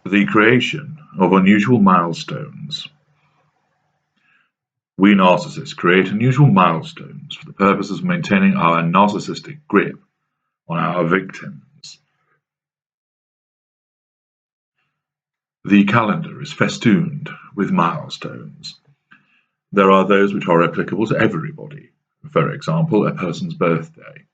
The creation of unusual milestones. We narcissists create unusual milestones for the purpose of maintaining our narcissistic grip on our victims. The calendar is festooned with milestones. There are those which are applicable to everybody, for example, a person's birthday.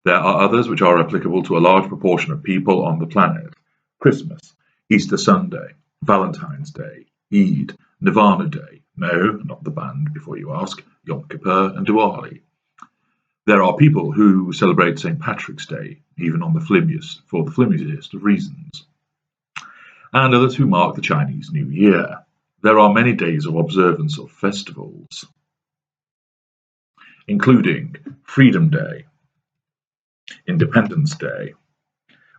There are others which are applicable to a large proportion of people on the planet: Christmas, Easter Sunday, Valentine's Day, Eid, Nirvana Day, no, not the band before you ask, Yom Kippur and Diwali. There are people who celebrate St. Patrick's Day, even on for the flimsiest of reasons, and others who mark the Chinese New Year. There are many days of observance of festivals, including Freedom Day, Independence Day,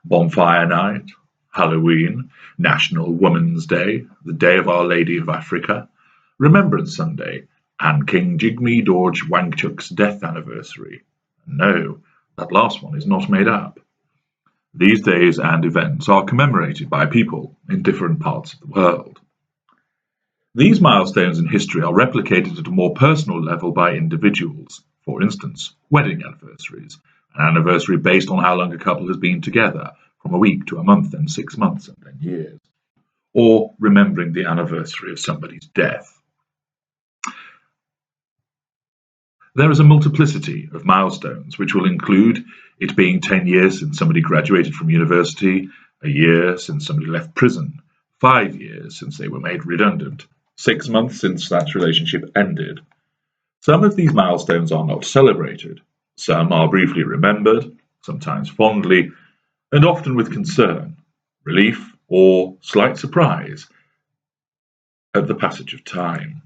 Bonfire Night, Halloween, National Women's Day, the Day of Our Lady of Africa, Remembrance Sunday, and King Jigme Dorje Wangchuk's death anniversary. No, that last one is not made up. These days and events are commemorated by people in different parts of the world. These milestones in history are replicated at a more personal level by individuals. For instance, wedding anniversaries, an anniversary based on how long a couple has been together, from a week to a month, then 6 months, and then years. Or remembering the anniversary of somebody's death. There is a multiplicity of milestones, which will include it being 10 years since somebody graduated from university, a year since somebody left prison, 5 years since they were made redundant, 6 months since that relationship ended. Some of these milestones are not celebrated. Some are briefly remembered, sometimes fondly, and often with concern, relief, or slight surprise at the passage of time.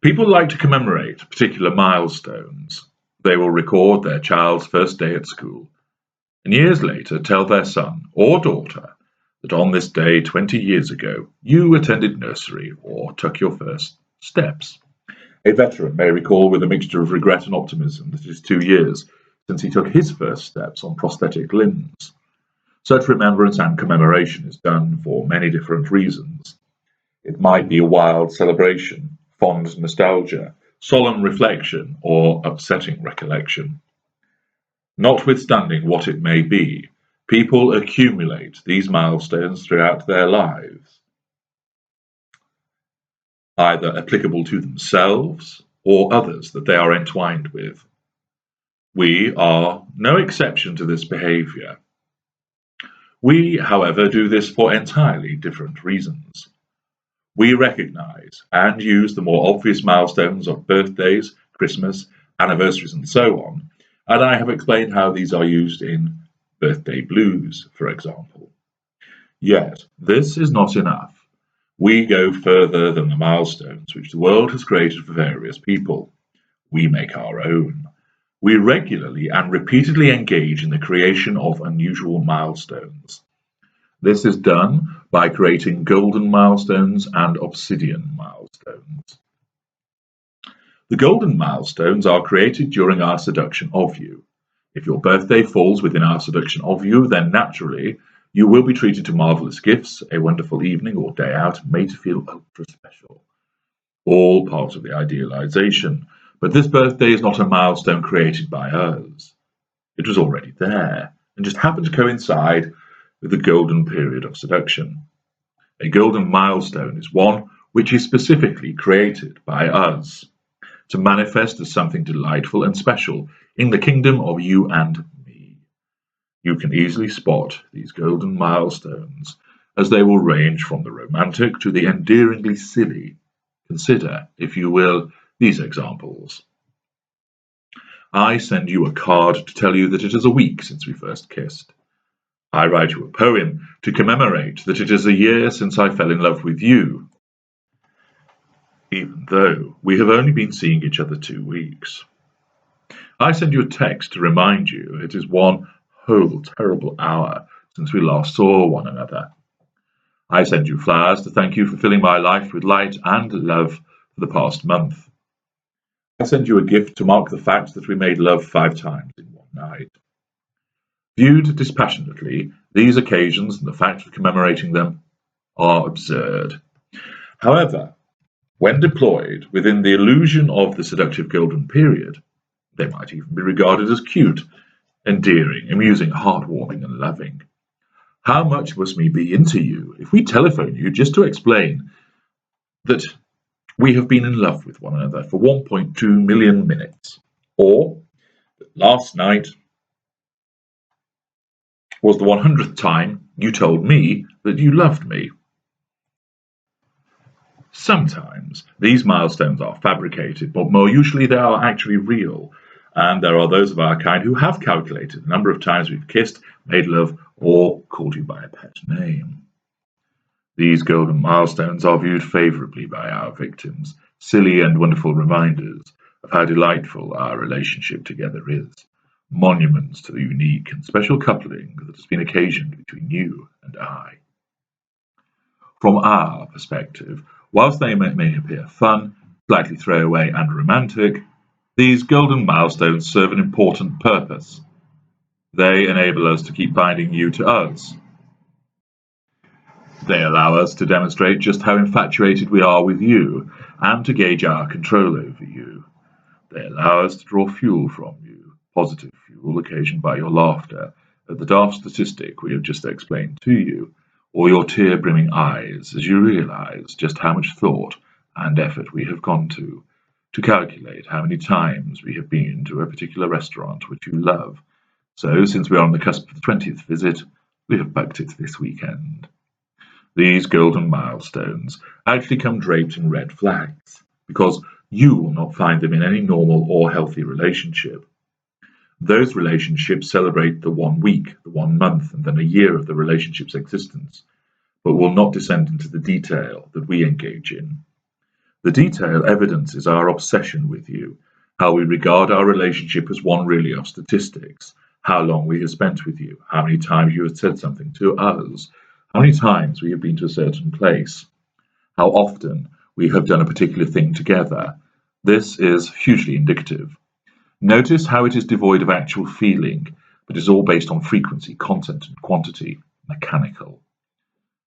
People like to commemorate particular milestones. They will record their child's first day at school, and years later tell their son or daughter that on this day 20 years ago you attended nursery or took your first steps. A veteran may recall with a mixture of regret and optimism that it is 2 years since he took his first steps on prosthetic limbs. Such remembrance and commemoration is done for many different reasons. It might be a wild celebration, fond nostalgia, solemn reflection, or upsetting recollection. Notwithstanding what it may be, people accumulate these milestones throughout their lives, either applicable to themselves or others that they are entwined with. We are no exception to this behavior. We, however, do this for entirely different reasons. We recognize and use the more obvious milestones of birthdays, Christmas, anniversaries, and so on, and I have explained how these are used in birthday blues, for example. Yet, this is not enough. We go further than the milestones which the world has created for various people. We make our own. We regularly and repeatedly engage in the creation of unusual milestones. This is done by creating golden milestones and obsidian milestones. The golden milestones are created during our seduction of you. If your birthday falls within our seduction of you, then naturally you will be treated to marvelous gifts, a wonderful evening or day out made to feel ultra special. All part of the idealization, but this birthday is not a milestone created by us. It was already there and just happened to coincide with the golden period of seduction. A golden milestone is one which is specifically created by us to manifest as something delightful and special in the kingdom of you and me. You can easily spot these golden milestones, as they will range from the romantic to the endearingly silly. Consider, if you will, these examples. I send you a card to tell you that it is a week since we first kissed. I write you a poem to commemorate that it is a year since I fell in love with you, even though we have only been seeing each other 2 weeks. I send you a text to remind you it is one whole terrible hour since we last saw one another. I send you flowers to thank you for filling my life with light and love for the past month. I send you a gift to mark the fact that we made love 5 times in one night. Viewed dispassionately, These occasions and the fact of commemorating them are absurd. However, when deployed within the illusion of the seductive golden period, they might even be regarded as cute, endearing, amusing, heartwarming, and loving. How much must we be into you if we telephone you just to explain that we have been in love with one another for 1.2 million minutes? Or that last night was the 100th time you told me that you loved me? Sometimes these milestones are fabricated, but more usually they are actually real. And there are those of our kind who have calculated the number of times we've kissed, made love, or called you by a pet name. These golden milestones are viewed favourably by our victims, silly and wonderful reminders of how delightful our relationship together is, monuments to the unique and special coupling that has been occasioned between you and I. From our perspective, whilst they may appear fun, slightly throwaway and romantic, these golden milestones serve an important purpose. They enable us to keep binding you to us. They allow us to demonstrate just how infatuated we are with you and to gauge our control over you. They allow us to draw fuel from you, positive fuel occasioned by your laughter at the daft statistic we have just explained to you, or your tear-brimming eyes as you realize just how much thought and effort we have gone to calculate how many times we have been to a particular restaurant which you love. So, since we are on the cusp of the 20th visit, we have booked it this weekend. These golden milestones actually come draped in red flags, because you will not find them in any normal or healthy relationship. Those relationships celebrate the 1 week, the 1 month, and then a year of the relationship's existence, but will not descend into the detail that we engage in. The detail evidences our obsession with you, how we regard our relationship as one really of statistics, how long we have spent with you, how many times you have said something to us, how many times we have been to a certain place, how often we have done a particular thing together. This is hugely indicative. Notice how it is devoid of actual feeling, but is all based on frequency, content, and quantity, mechanical.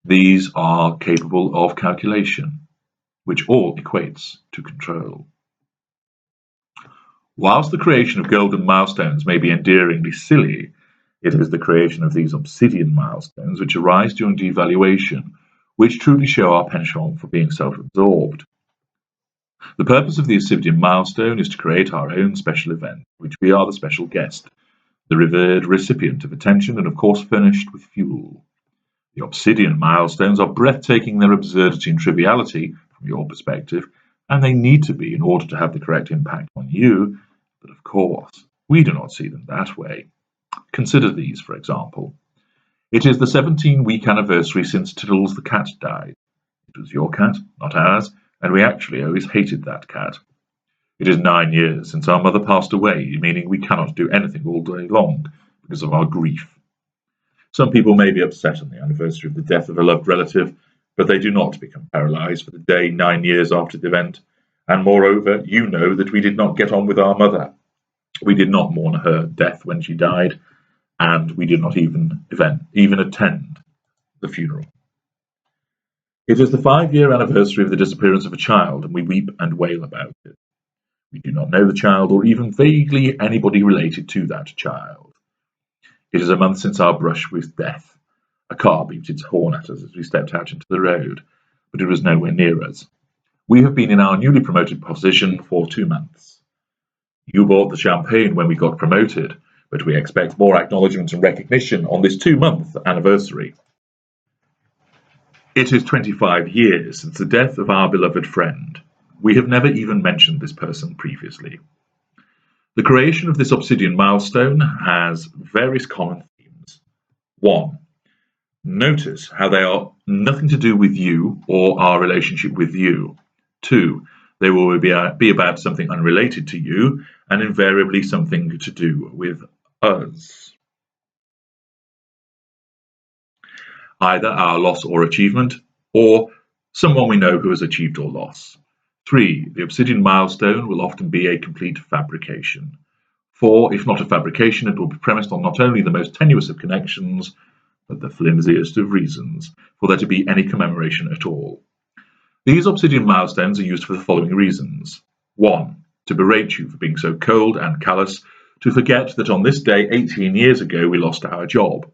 These are capable of calculation, which all equates to control. Whilst the creation of golden milestones may be endearingly silly, it is the creation of these obsidian milestones which arise during devaluation, which truly show our penchant for being self-absorbed. The purpose of the obsidian milestone is to create our own special event, which we are the special guest, the revered recipient of attention, and of course furnished with fuel. The obsidian milestones are breathtaking in their absurdity and triviality from your perspective, and they need to be in order to have the correct impact on you, but of course, we do not see them that way. Consider these, for example. It is the 17-week anniversary since Tiddles the cat died. It was your cat, not ours, and we actually always hated that cat. It is 9 years since our mother passed away, meaning we cannot do anything all day long because of our grief. Some people may be upset on the anniversary of the death of a loved relative, but they do not become paralyzed for the day 9 years after the event. And moreover, you know that we did not get on with our mother. We did not mourn her death when she died, and we did not even attend the funeral. It is the 5-year anniversary of the disappearance of a child, and we weep and wail about it. We do not know the child or even vaguely anybody related to that child. It is a month since our brush with death. A car beeped its horn at us as we stepped out into the road, but it was nowhere near us. We have been in our newly promoted position for 2 months. You bought the champagne when we got promoted, but we expect more acknowledgement and recognition on this 2-month anniversary. It is 25 years since the death of our beloved friend. We have never even mentioned this person previously. The creation of this obsidian milestone has various common themes. 1. Notice how they are nothing to do with you or our relationship with you. 2. They will be about something unrelated to you and invariably something to do with us. Either our loss or achievement, or someone we know who has achieved or lost. 3. The obsidian milestone will often be a complete fabrication. 4. If not a fabrication, it will be premised on not only the most tenuous of connections, but the flimsiest of reasons for there to be any commemoration at all. These obsidian milestones are used for the following reasons. 1. To berate you for being so cold and callous, to forget that on this day 18 years ago we lost our job.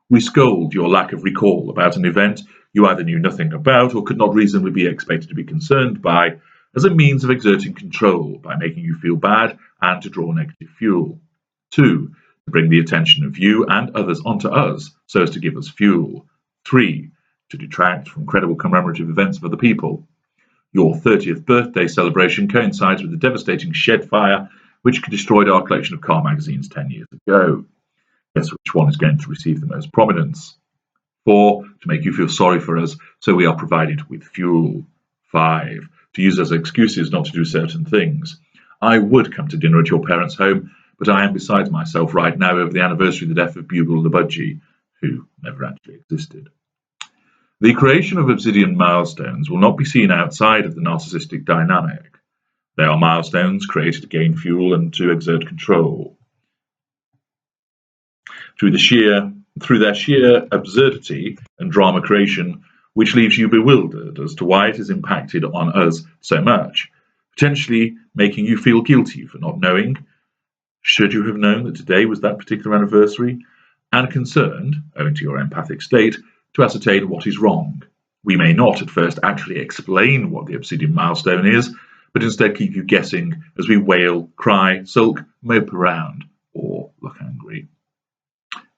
We scold your lack of recall about an event you either knew nothing about or could not reasonably be expected to be concerned by, as a means of exerting control by making you feel bad and to draw negative fuel. 2. To bring the attention of you and others onto us so as to give us fuel. 3. To detract from credible commemorative events of other people. Your 30th birthday celebration coincides with the devastating shed fire which destroyed our collection of car magazines 10 years ago. Guess which one is going to receive the most prominence? 4. To make you feel sorry for us, so we are provided with fuel. 5. To use as excuses not to do certain things. I would come to dinner at your parents' home, but I am beside myself right now over the anniversary of the death of Bugle the Budgie, who never actually existed. The creation of obsidian milestones will not be seen outside of the narcissistic dynamic. They are milestones created to gain fuel and to exert control. Through their sheer absurdity and drama creation, which leaves you bewildered as to why it has impacted on us so much, potentially making you feel guilty for not knowing, should you have known that today was that particular anniversary, and concerned, owing to your empathic state, to ascertain what is wrong. We may not at first actually explain what the obsidian milestone is, but instead keep you guessing as we wail, cry, sulk, mope around, or look angry.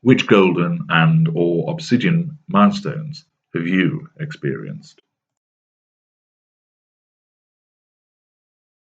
Which golden and or obsidian milestones have you experienced?